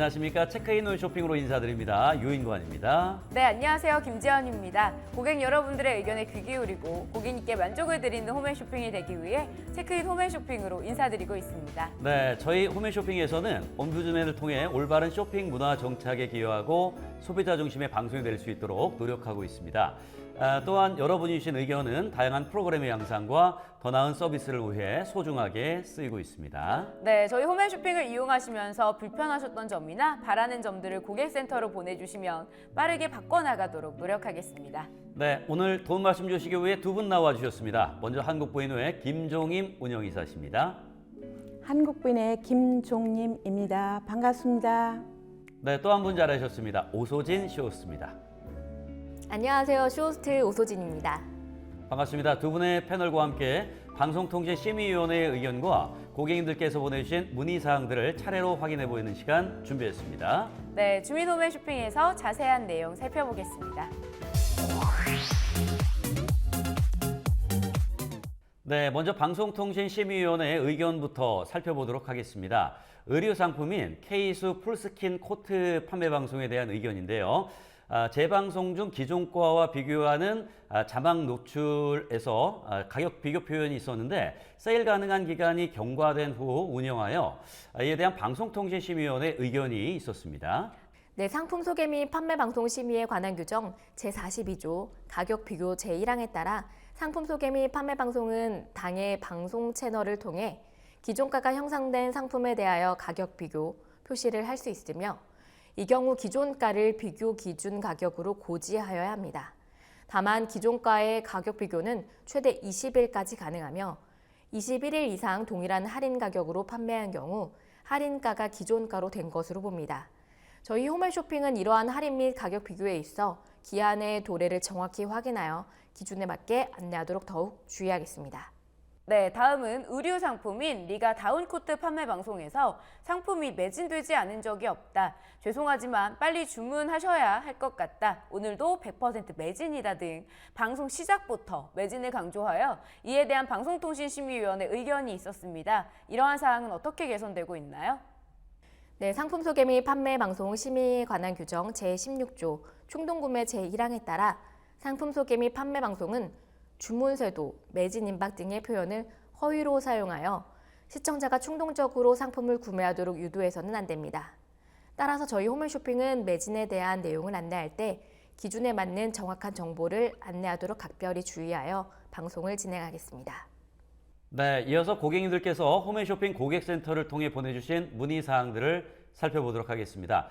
안녕하십니까. 체크인 온 쇼핑으로 인사드립니다. 유인관입니다. 네, 안녕하세요. 김지연입니다. 고객 여러분들의 의견에 귀 기울이고 고객님께 만족을 드리는 홈앤쇼핑이 되기 위해 체크인 홈앤쇼핑으로 인사드리고 있습니다. 네, 저희 홈앤쇼핑에서는 옴부즈맨을 통해 올바른 쇼핑 문화 정착에 기여하고 소비자 중심의 방송이 될 수 있도록 노력하고 있습니다. 또한 여러분이 주신 의견은 다양한 프로그램의 양상과 더 나은 서비스를 위해 소중하게 쓰이고 있습니다. 네, 저희 홈앤쇼핑을 이용하시면서 불편하셨던 점이나 바라는 점들을 고객센터로 보내주시면 빠르게 바꿔나가도록 노력하겠습니다. 네, 오늘 도움 말씀 주시기 위해 두 분 나와주셨습니다. 먼저 한국부인회 김종임 운영이사십니다. 한국부인의 김종림입니다. 반갑습니다. 네, 또 한 분 잘하셨습니다. 오소진 쇼호스트입니다. 안녕하세요. 쇼호스트 오소진입니다. 반갑습니다. 두 분의 패널과 함께 방송통신심의위원회의 의견과 고객님들께서 보내주신 문의사항들을 차례로 확인해 보이는 시간 준비했습니다. 네, 주민 홈앤쇼핑에서 자세한 내용 살펴보겠습니다. 네, 먼저 방송통신심의위원회의 의견부터 살펴보도록 하겠습니다. 의류 상품인 K수 풀스킨 코트 판매 방송에 대한 의견인데요. 재방송 중 기존 거와 비교하는 자막 노출에서 가격 비교 표현이 있었는데 세일 가능한 기간이 경과된 후 운영하여 이에 대한 방송통신심의위원회 의견이 있었습니다. 네, 상품 소개 및 판매 방송 심의에 관한 규정 제42조 가격 비교 제1항에 따라 상품 소개 및 판매 방송은 당의 방송 채널을 통해 기존가가 형성된 상품에 대하여 가격 비교 표시를 할 수 있으며 이 경우 기존가를 비교 기준 가격으로 고지하여야 합니다. 다만 기존가의 가격 비교는 최대 20일까지 가능하며 21일 이상 동일한 할인 가격으로 판매한 경우 할인가가 기존가로 된 것으로 봅니다. 저희 홈앤쇼핑은 이러한 할인 및 가격 비교에 있어 기한의 도래를 정확히 확인하여 기준에 맞게 안내하도록 더욱 주의하겠습니다. 네, 다음은 의류 상품인 리가 다운코트 판매 방송에서 상품이 매진되지 않은 적이 없다. 죄송하지만 빨리 주문하셔야 할 것 같다. 오늘도 100% 매진이다 등 방송 시작부터 매진을 강조하여 이에 대한 방송통신심의위원회 의견이 있었습니다. 이러한 사항은 어떻게 개선되고 있나요? 네, 상품 소개 및 판매 방송 심의에 관한 규정 제16조 충동구매 제1항에 따라 상품 소개 및 판매 방송은 주문세도, 매진 임박 등의 표현을 허위로 사용하여 시청자가 충동적으로 상품을 구매하도록 유도해서는 안 됩니다. 따라서 저희 홈앤쇼핑은 매진에 대한 내용을 안내할 때 기준에 맞는 정확한 정보를 안내하도록 각별히 주의하여 방송을 진행하겠습니다. 네, 이어서 고객님들께서 홈앤쇼핑 고객센터를 통해 보내주신 문의사항들을 살펴보도록 하겠습니다.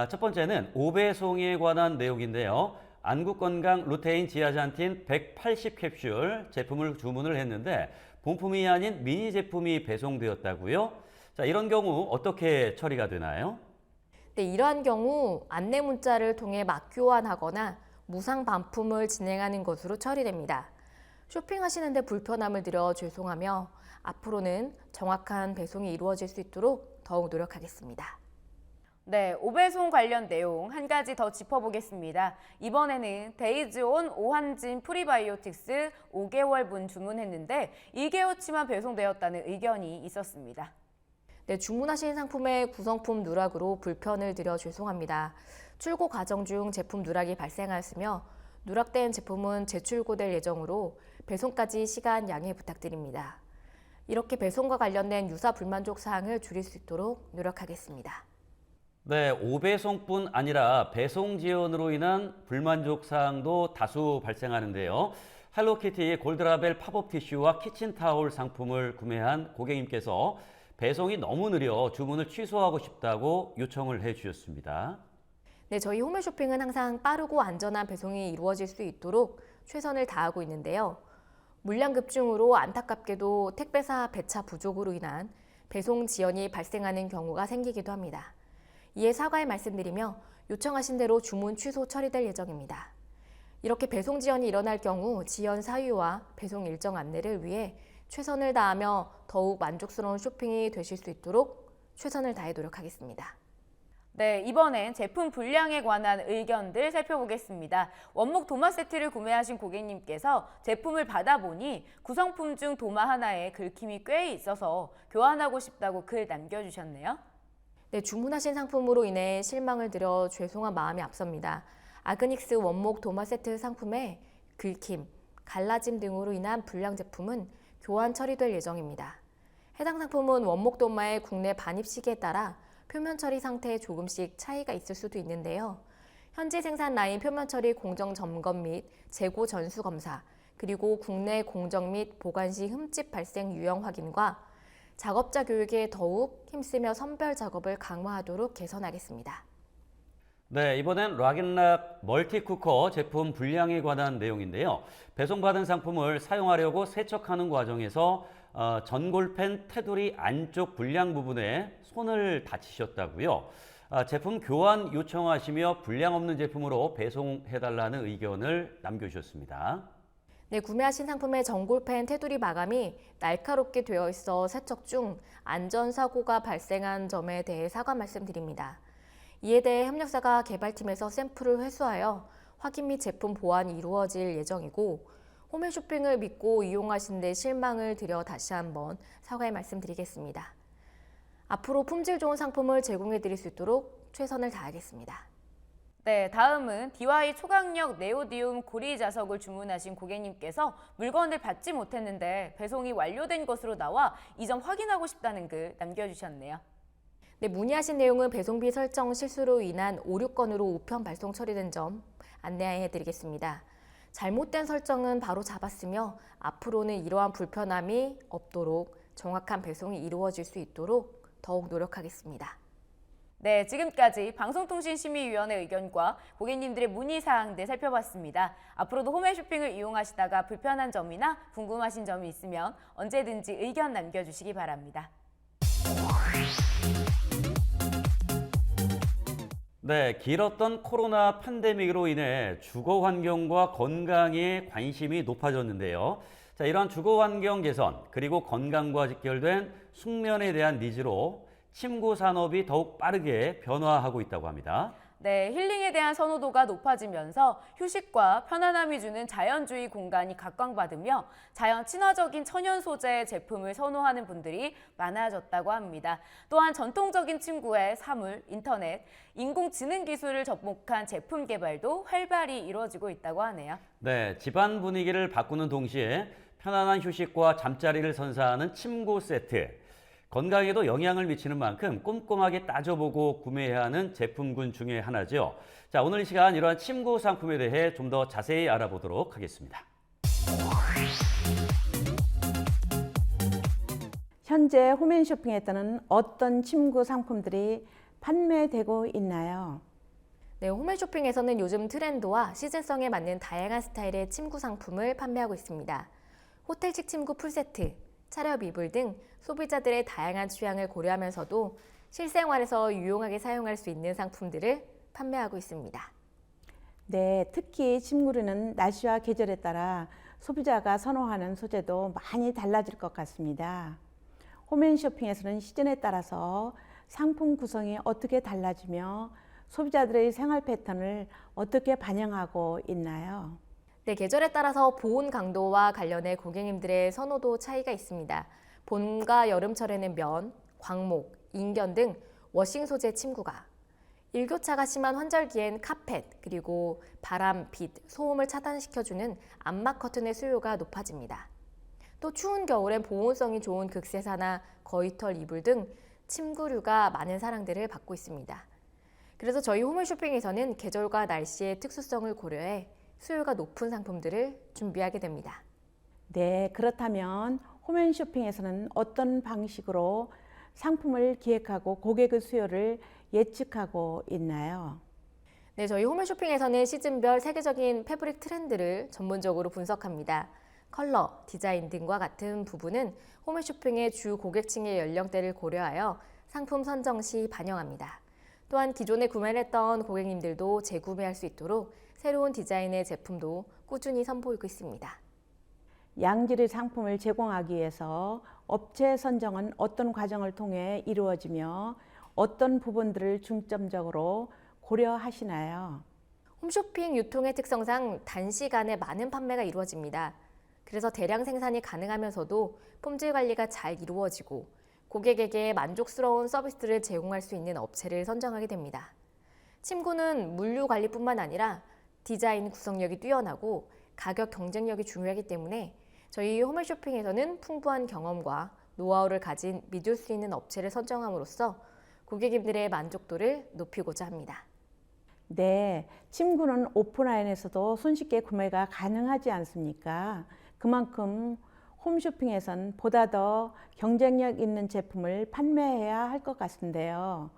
첫 번째는 오배송에 관한 내용인데요. 안국건강 루테인 지아잔틴 180캡슐 제품을 주문을 했는데 본품이 아닌 미니 제품이 배송되었다고요? 자, 이런 경우 어떻게 처리가 되나요? 네, 이러한 경우 안내 문자를 통해 맞교환하거나 무상 반품을 진행하는 것으로 처리됩니다. 쇼핑하시는데 불편함을 드려 죄송하며 앞으로는 정확한 배송이 이루어질 수 있도록 더욱 노력하겠습니다. 네, 오배송 관련 내용 한 가지 더 짚어보겠습니다. 이번에는 데이즈온 오한진 프리바이오틱스 5개월분 주문했는데 2개월치만 배송되었다는 의견이 있었습니다. 네, 주문하신 상품의 구성품 누락으로 불편을 드려 죄송합니다. 출고 과정 중 제품 누락이 발생하였으며 누락된 제품은 재출고될 예정으로 배송까지 시간 양해 부탁드립니다. 이렇게 배송과 관련된 유사 불만족 사항을 줄일 수 있도록 노력하겠습니다. 네, 오배송뿐 아니라 배송 지연으로 인한 불만족 사항도 다수 발생하는데요. 헬로키티의 골드라벨 팝업 티슈와 키친타올 상품을 구매한 고객님께서 배송이 너무 느려 주문을 취소하고 싶다고 요청을 해주셨습니다. 네, 저희 홈앤쇼핑은 항상 빠르고 안전한 배송이 이루어질 수 있도록 최선을 다하고 있는데요. 물량 급증으로 안타깝게도 택배사 배차 부족으로 인한 배송 지연이 발생하는 경우가 생기기도 합니다. 이에 사과의 말씀드리며 요청하신 대로 주문 취소 처리될 예정입니다. 이렇게 배송 지연이 일어날 경우 지연 사유와 배송 일정 안내를 위해 최선을 다하며 더욱 만족스러운 쇼핑이 되실 수 있도록 최선을 다해 노력하겠습니다. 네, 이번엔 제품 분량에 관한 의견들 살펴보겠습니다. 원목 도마 세트를 구매하신 고객님께서 제품을 받아보니 구성품 중 도마 하나에 긁힘이 꽤 있어서 교환하고 싶다고 글 남겨주셨네요. 네, 주문하신 상품으로 인해 실망을 드려 죄송한 마음이 앞섭니다. 아그닉스 원목 도마 세트 상품에 긁힘, 갈라짐 등으로 인한 불량 제품은 교환 처리될 예정입니다. 해당 상품은 원목 도마의 국내 반입 시기에 따라 표면 처리 상태에 조금씩 차이가 있을 수도 있는데요. 현지 생산 라인 표면 처리 공정 점검 및 재고 전수 검사, 그리고 국내 공정 및 보관 시 흠집 발생 유형 확인과 작업자 교육에 더욱 힘쓰며 선별 작업을 강화하도록 개선하겠습니다. 네, 이번엔 락앤락 멀티쿠커 제품 불량에 관한 내용인데요. 배송받은 상품을 사용하려고 세척하는 과정에서 전골팬 테두리 안쪽 불량 부분에 손을 다치셨다고요. 제품 교환 요청하시며 불량 없는 제품으로 배송해달라는 의견을 남겨주셨습니다. 네, 구매하신 상품의 전골팬 테두리 마감이 날카롭게 되어 있어 세척 중 안전사고가 발생한 점에 대해 사과 말씀드립니다. 이에 대해 협력사가 개발팀에서 샘플을 회수하여 확인 및 제품 보완이 이루어질 예정이고 홈앤쇼핑을 믿고 이용하신 데 실망을 드려 다시 한번 사과의 말씀드리겠습니다. 앞으로 품질 좋은 상품을 제공해 드릴 수 있도록 최선을 다하겠습니다. 네, 다음은 DY 초강력 네오디움 고리 자석을 주문하신 고객님께서 물건을 받지 못했는데 배송이 완료된 것으로 나와 이 점 확인하고 싶다는 글 남겨주셨네요. 네, 문의하신 내용은 배송비 설정 실수로 인한 오류건으로 우편 발송 처리된 점 안내해 드리겠습니다. 잘못된 설정은 바로 잡았으며 앞으로는 이러한 불편함이 없도록 정확한 배송이 이루어질 수 있도록 더욱 노력하겠습니다. 네, 지금까지 방송통신심의위원회 의견과 고객님들의 문의사항들 살펴봤습니다. 앞으로도 홈앤쇼핑을 이용하시다가 불편한 점이나 궁금하신 점이 있으면 언제든지 의견 남겨주시기 바랍니다. 네, 길었던 코로나 팬데믹으로 인해 주거 환경과 건강에 관심이 높아졌는데요. 자, 이러한 주거 환경 개선 그리고 건강과 직결된 숙면에 대한 니즈로 침구 산업이 더욱 빠르게 변화하고 있다고 합니다. 네, 힐링에 대한 선호도가 높아지면서 휴식과 편안함이 주는 자연주의 공간이 각광받으며 자연 친화적인 천연 소재의 제품을 선호하는 분들이 많아졌다고 합니다. 또한 전통적인 침구에 사물, 인터넷, 인공지능 기술을 접목한 제품 개발도 활발히 이루어지고 있다고 하네요. 네, 집안 분위기를 바꾸는 동시에 편안한 휴식과 잠자리를 선사하는 침구 세트. 건강에도 영향을 미치는 만큼 꼼꼼하게 따져보고 구매해야 하는 제품군 중에 하나죠. 자, 오늘 이 시간 이러한 침구 상품에 대해 좀 더 자세히 알아보도록 하겠습니다. 현재 홈앤쇼핑에서는 어떤 침구 상품들이 판매되고 있나요? 네, 홈앤쇼핑에서는 요즘 트렌드와 시즌성에 맞는 다양한 스타일의 침구 상품을 판매하고 있습니다. 호텔식 침구 풀세트, 차렵 이불 등 소비자들의 다양한 취향을 고려하면서도 실생활에서 유용하게 사용할 수 있는 상품들을 판매하고 있습니다. 네, 특히 침구류는 날씨와 계절에 따라 소비자가 선호하는 소재도 많이 달라질 것 같습니다. 홈앤쇼핑에서는 시즌에 따라서 상품 구성이 어떻게 달라지며 소비자들의 생활 패턴을 어떻게 반영하고 있나요? 네, 계절에 따라서 보온 강도와 관련해 고객님들의 선호도 차이가 있습니다. 봄과 여름철에는 면, 광목, 인견 등 워싱 소재 침구가, 일교차가 심한 환절기엔 카펫, 그리고 바람, 빛, 소음을 차단시켜주는 암막 커튼의 수요가 높아집니다. 또 추운 겨울엔 보온성이 좋은 극세사나 거위털 이불 등 침구류가 많은 사랑들을 받고 있습니다. 그래서 저희 홈앤쇼핑에서는 계절과 날씨의 특수성을 고려해 수요가 높은 상품들을 준비하게 됩니다. 네, 그렇다면 홈앤쇼핑에서는 어떤 방식으로 상품을 기획하고 고객의 수요를 예측하고 있나요? 네, 저희 홈앤쇼핑에서는 시즌별 세계적인 패브릭 트렌드를 전문적으로 분석합니다. 컬러, 디자인 등과 같은 부분은 홈앤쇼핑의 주 고객층의 연령대를 고려하여 상품 선정 시 반영합니다. 또한 기존에 구매를 했던 고객님들도 재구매할 수 있도록 새로운 디자인의 제품도 꾸준히 선보이고 있습니다. 양질의 상품을 제공하기 위해서 업체 선정은 어떤 과정을 통해 이루어지며 어떤 부분들을 중점적으로 고려하시나요? 홈쇼핑 유통의 특성상 단시간에 많은 판매가 이루어집니다. 그래서 대량 생산이 가능하면서도 품질 관리가 잘 이루어지고 고객에게 만족스러운 서비스를 제공할 수 있는 업체를 선정하게 됩니다. 침구는 물류 관리뿐만 아니라 디자인 구성력이 뛰어나고 가격 경쟁력이 중요하기 때문에 저희 홈앤쇼핑에서는 풍부한 경험과 노하우를 가진 믿을 수 있는 업체를 선정함으로써 고객님들의 만족도를 높이고자 합니다. 네, 침구는 오프라인에서도 손쉽게 구매가 가능하지 않습니까? 그만큼 홈쇼핑에선 보다 더 경쟁력 있는 제품을 판매해야 할 것 같은데요.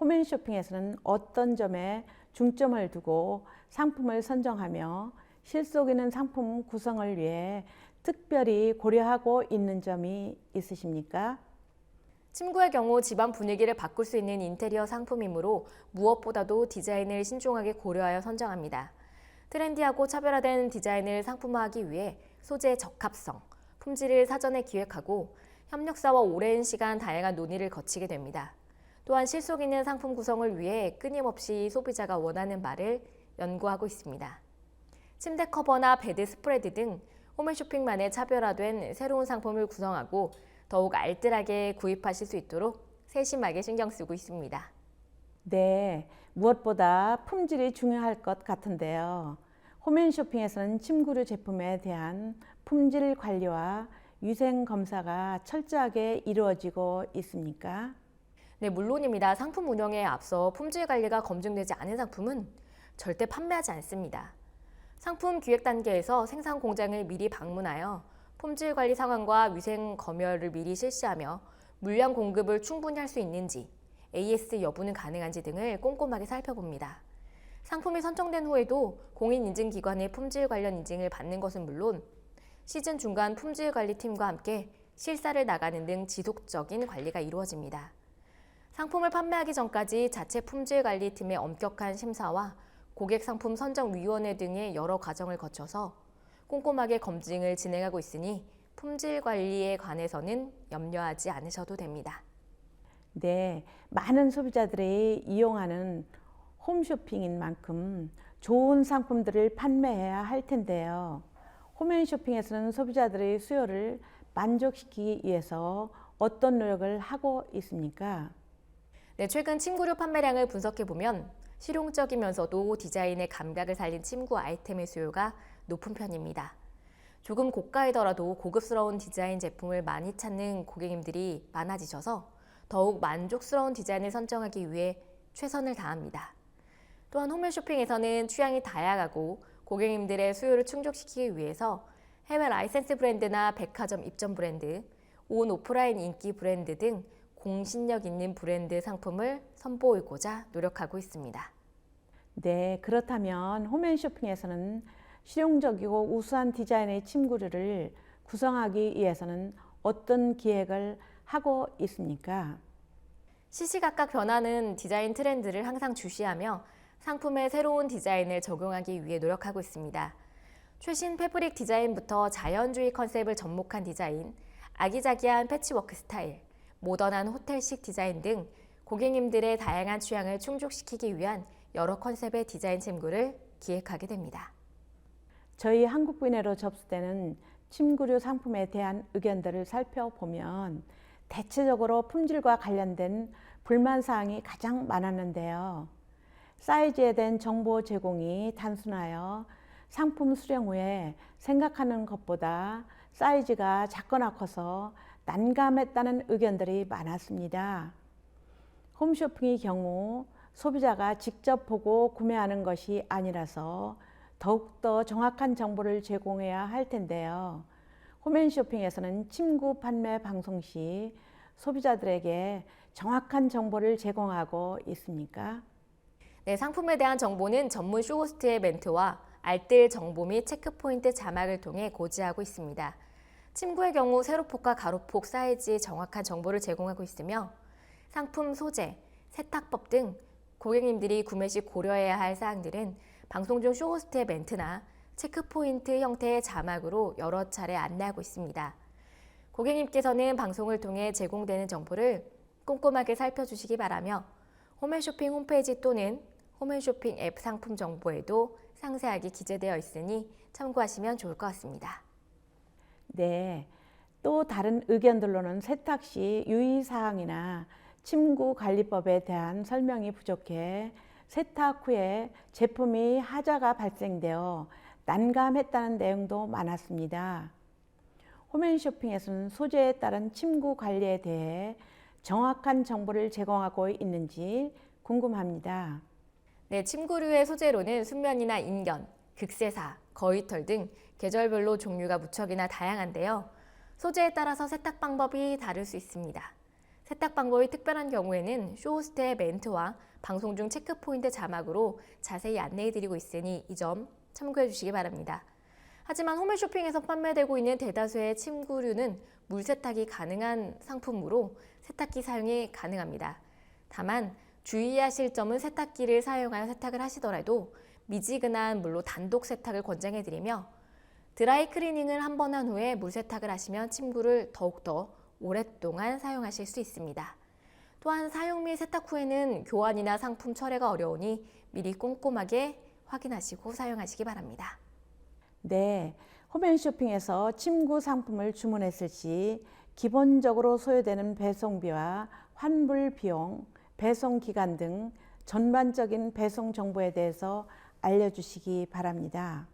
홈앤쇼핑에서는 어떤 점에 중점을 두고 상품을 선정하며 실속 있는 상품 구성을 위해 특별히 고려하고 있는 점이 있으십니까? 침구의 경우 집안 분위기를 바꿀 수 있는 인테리어 상품이므로 무엇보다도 디자인을 신중하게 고려하여 선정합니다. 트렌디하고 차별화된 디자인을 상품화하기 위해 소재의 적합성, 품질을 사전에 기획하고 협력사와 오랜 시간 다양한 논의를 거치게 됩니다. 또한 실속 있는 상품 구성을 위해 끊임없이 소비자가 원하는 바를 연구하고 있습니다. 침대 커버나 베드 스프레드 등 홈앤쇼핑만의 차별화된 새로운 상품을 구성하고 더욱 알뜰하게 구입하실 수 있도록 세심하게 신경 쓰고 있습니다. 네, 무엇보다 품질이 중요할 것 같은데요. 홈앤쇼핑에서는 침구류 제품에 대한 품질 관리와 위생 검사가 철저하게 이루어지고 있습니까? 네, 물론입니다. 상품 운영에 앞서 품질 관리가 검증되지 않은 상품은 절대 판매하지 않습니다. 상품 기획 단계에서 생산 공장을 미리 방문하여 품질 관리 상황과 위생 검열을 미리 실시하며 물량 공급을 충분히 할 수 있는지, AS 여부는 가능한지 등을 꼼꼼하게 살펴봅니다. 상품이 선정된 후에도 공인인증기관의 품질 관련 인증을 받는 것은 물론 시즌 중간 품질관리팀과 함께 실사를 나가는 등 지속적인 관리가 이루어집니다. 상품을 판매하기 전까지 자체 품질관리팀의 엄격한 심사와 고객상품선정위원회 등의 여러 과정을 거쳐서 꼼꼼하게 검증을 진행하고 있으니 품질 관리에 관해서는 염려하지 않으셔도 됩니다. 네, 많은 소비자들이 이용하는 홈쇼핑인 만큼 좋은 상품들을 판매해야 할 텐데요. 홈앤쇼핑에서는 소비자들의 수요를 만족시키기 위해서 어떤 노력을 하고 있습니까? 네, 최근 침구류 판매량을 분석해보면 실용적이면서도 디자인의 감각을 살린 침구 아이템의 수요가 높은 편입니다. 조금 고가이더라도 고급스러운 디자인 제품을 많이 찾는 고객님들이 많아지셔서 더욱 만족스러운 디자인을 선정하기 위해 최선을 다합니다. 또한 홈앤쇼핑에서는 취향이 다양하고 고객님들의 수요를 충족시키기 위해서 해외 라이센스 브랜드나 백화점 입점 브랜드, 온 오프라인 인기 브랜드 등 공신력 있는 브랜드 상품을 선보이고자 노력하고 있습니다. 네, 그렇다면 홈앤쇼핑에서는 실용적이고 우수한 디자인의 침구류를 구성하기 위해서는 어떤 기획을 하고 있습니까? 시시각각 변하는 디자인 트렌드를 항상 주시하며 상품의 새로운 디자인을 적용하기 위해 노력하고 있습니다. 최신 패브릭 디자인부터 자연주의 컨셉을 접목한 디자인, 아기자기한 패치워크 스타일, 모던한 호텔식 디자인 등 고객님들의 다양한 취향을 충족시키기 위한 여러 컨셉의 디자인 침구를 기획하게 됩니다. 저희 한국부인회로 접수되는 침구류 상품에 대한 의견들을 살펴보면 대체적으로 품질과 관련된 불만사항이 가장 많았는데요. 사이즈에 대한 정보 제공이 단순하여 상품 수령 후에 생각하는 것보다 사이즈가 작거나 커서 난감했다는 의견들이 많았습니다. 홈쇼핑의 경우 소비자가 직접 보고 구매하는 것이 아니라서 더욱더 정확한 정보를 제공해야 할 텐데요. 홈앤쇼핑에서는 침구 판매 방송 시 소비자들에게 정확한 정보를 제공하고 있습니까? 네, 상품에 대한 정보는 전문 쇼호스트의 멘트와 알뜰 정보 및 체크포인트 자막을 통해 고지하고 있습니다. 침구의 경우 세로폭과 가로폭 사이즈의 정확한 정보를 제공하고 있으며 상품 소재, 세탁법 등 고객님들이 구매 시 고려해야 할 사항들은 방송 중 쇼호스트의 멘트나 체크포인트 형태의 자막으로 여러 차례 안내하고 있습니다. 고객님께서는 방송을 통해 제공되는 정보를 꼼꼼하게 살펴주시기 바라며 홈앤쇼핑 홈페이지 또는 홈앤쇼핑 앱 상품 정보에도 상세하게 기재되어 있으니 참고하시면 좋을 것 같습니다. 네, 또 다른 의견들로는 세탁 시 유의사항이나 침구관리법에 대한 설명이 부족해 세탁 후에 제품이 하자가 발생되어 난감했다는 내용도 많았습니다. 홈앤쇼핑에서는 소재에 따른 침구 관리에 대해 정확한 정보를 제공하고 있는지 궁금합니다. 네, 침구류의 소재로는 순면이나 인견, 극세사, 거위털 등 계절별로 종류가 무척이나 다양한데요. 소재에 따라서 세탁 방법이 다를 수 있습니다. 세탁 방법이 특별한 경우에는 쇼호스트의 멘트와 방송 중 체크 포인트 자막으로 자세히 안내해드리고 있으니 이 점 참고해 주시기 바랍니다. 하지만 홈앤쇼핑에서 판매되고 있는 대다수의 침구류는 물 세탁이 가능한 상품으로 세탁기 사용이 가능합니다. 다만 주의하실 점은 세탁기를 사용하여 세탁을 하시더라도 미지근한 물로 단독 세탁을 권장해드리며 드라이 클리닝을 한 번 한 후에 물 세탁을 하시면 침구를 더욱더 오랫동안 사용하실 수 있습니다. 또한 사용 및 세탁 후에는 교환이나 상품 철회가 어려우니 미리 꼼꼼하게 확인하시고 사용하시기 바랍니다. 네, 홈앤쇼핑에서 침구 상품을 주문했을 시 기본적으로 소요되는 배송비와 환불 비용, 배송 기간 등 전반적인 배송 정보에 대해서 알려주시기 바랍니다.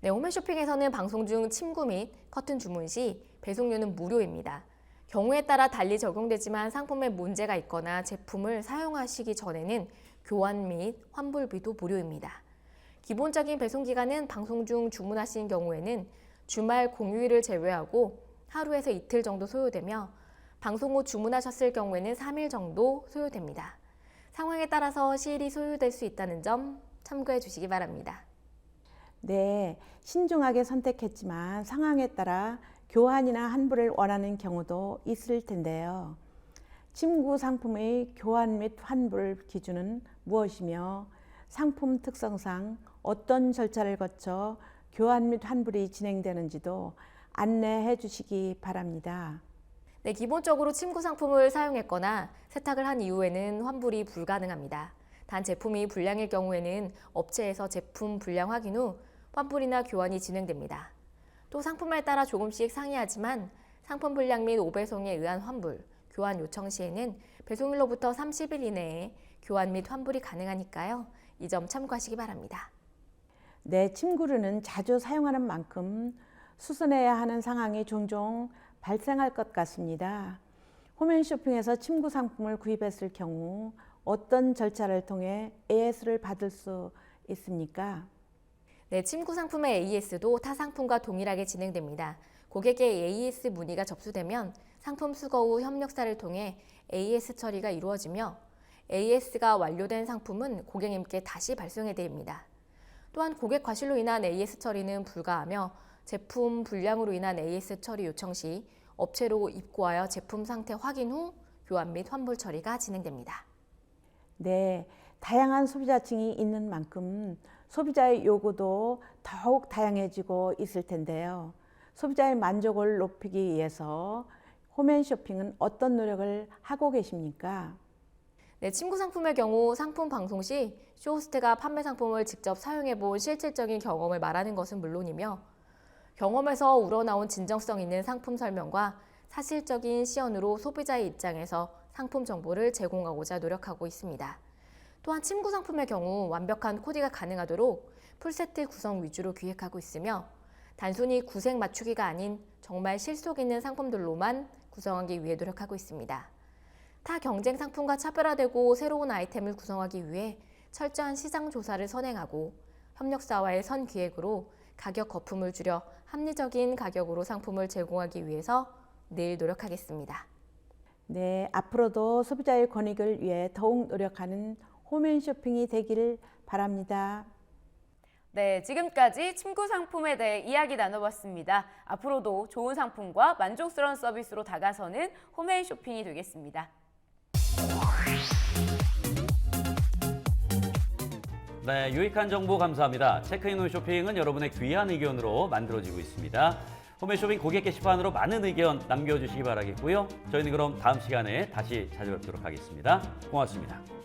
네, 홈앤쇼핑에서는 방송 중 침구 및 커튼 주문 시 배송료는 무료입니다. 경우에 따라 달리 적용되지만 상품에 문제가 있거나 제품을 사용하시기 전에는 교환 및 환불비도 무료입니다. 기본적인 배송 기간은 방송 중 주문하신 경우에는 주말 공휴일을 제외하고 하루에서 이틀 정도 소요되며 방송 후 주문하셨을 경우에는 3일 정도 소요됩니다. 상황에 따라서 시일이 소요될 수 있다는 점 참고해 주시기 바랍니다. 네, 신중하게 선택했지만 상황에 따라 교환이나 환불을 원하는 경우도 있을 텐데요. 침구 상품의 교환 및 환불 기준은 무엇이며 상품 특성상 어떤 절차를 거쳐 교환 및 환불이 진행되는지도 안내해 주시기 바랍니다. 네, 기본적으로 침구 상품을 사용했거나 세탁을 한 이후에는 환불이 불가능합니다. 단 제품이 불량일 경우에는 업체에서 제품 불량 확인 후 환불이나 교환이 진행됩니다. 또 상품에 따라 조금씩 상이하지만 상품 불량 및 오배송에 의한 환불, 교환 요청 시에는 배송일로부터 30일 이내에 교환 및 환불이 가능하니까요. 이 점 참고하시기 바랍니다. 네, 침구류는 자주 사용하는 만큼 수선해야 하는 상황이 종종 발생할 것 같습니다. 홈앤쇼핑에서 침구 상품을 구입했을 경우 어떤 절차를 통해 AS를 받을 수 있습니까? 네, 침구 상품의 AS도 타 상품과 동일하게 진행됩니다. 고객의 AS 문의가 접수되면 상품 수거 후 협력사를 통해 AS 처리가 이루어지며 AS가 완료된 상품은 고객님께 다시 발송해 드립니다. 또한 고객 과실로 인한 AS 처리는 불가하며 제품 불량으로 인한 AS 처리 요청 시 업체로 입고하여 제품 상태 확인 후 교환 및 환불 처리가 진행됩니다. 네, 다양한 소비자층이 있는 만큼 소비자의 요구도 더욱 다양해지고 있을 텐데요. 소비자의 만족을 높이기 위해서 홈앤쇼핑은 어떤 노력을 하고 계십니까? 네, 침구 상품의 경우 상품 방송 시 쇼호스트가 판매 상품을 직접 사용해 본 실질적인 경험을 말하는 것은 물론이며 경험에서 우러나온 진정성 있는 상품 설명과 사실적인 시연으로 소비자의 입장에서 상품 정보를 제공하고자 노력하고 있습니다. 또한 침구 상품의 경우 완벽한 코디가 가능하도록 풀세트 구성 위주로 기획하고 있으며 단순히 구색 맞추기가 아닌 정말 실속 있는 상품들로만 구성하기 위해 노력하고 있습니다. 타 경쟁 상품과 차별화되고 새로운 아이템을 구성하기 위해 철저한 시장 조사를 선행하고 협력사와의 선기획으로 가격 거품을 줄여 합리적인 가격으로 상품을 제공하기 위해서 늘 노력하겠습니다. 네, 앞으로도 소비자의 권익을 위해 더욱 노력하는 홈앤쇼핑이 되기를 바랍니다. 네, 지금까지 침구 상품에 대해 이야기 나눠봤습니다. 앞으로도 좋은 상품과 만족스러운 서비스로 다가서는 홈앤쇼핑이 되겠습니다. 네, 유익한 정보 감사합니다. 체크인 후 쇼핑은 여러분의 귀한 의견으로 만들어지고 있습니다. 홈앤쇼핑 고객 게시판으로 많은 의견 남겨주시기 바라겠고요. 저희는 그럼 다음 시간에 다시 찾아뵙도록 하겠습니다. 고맙습니다.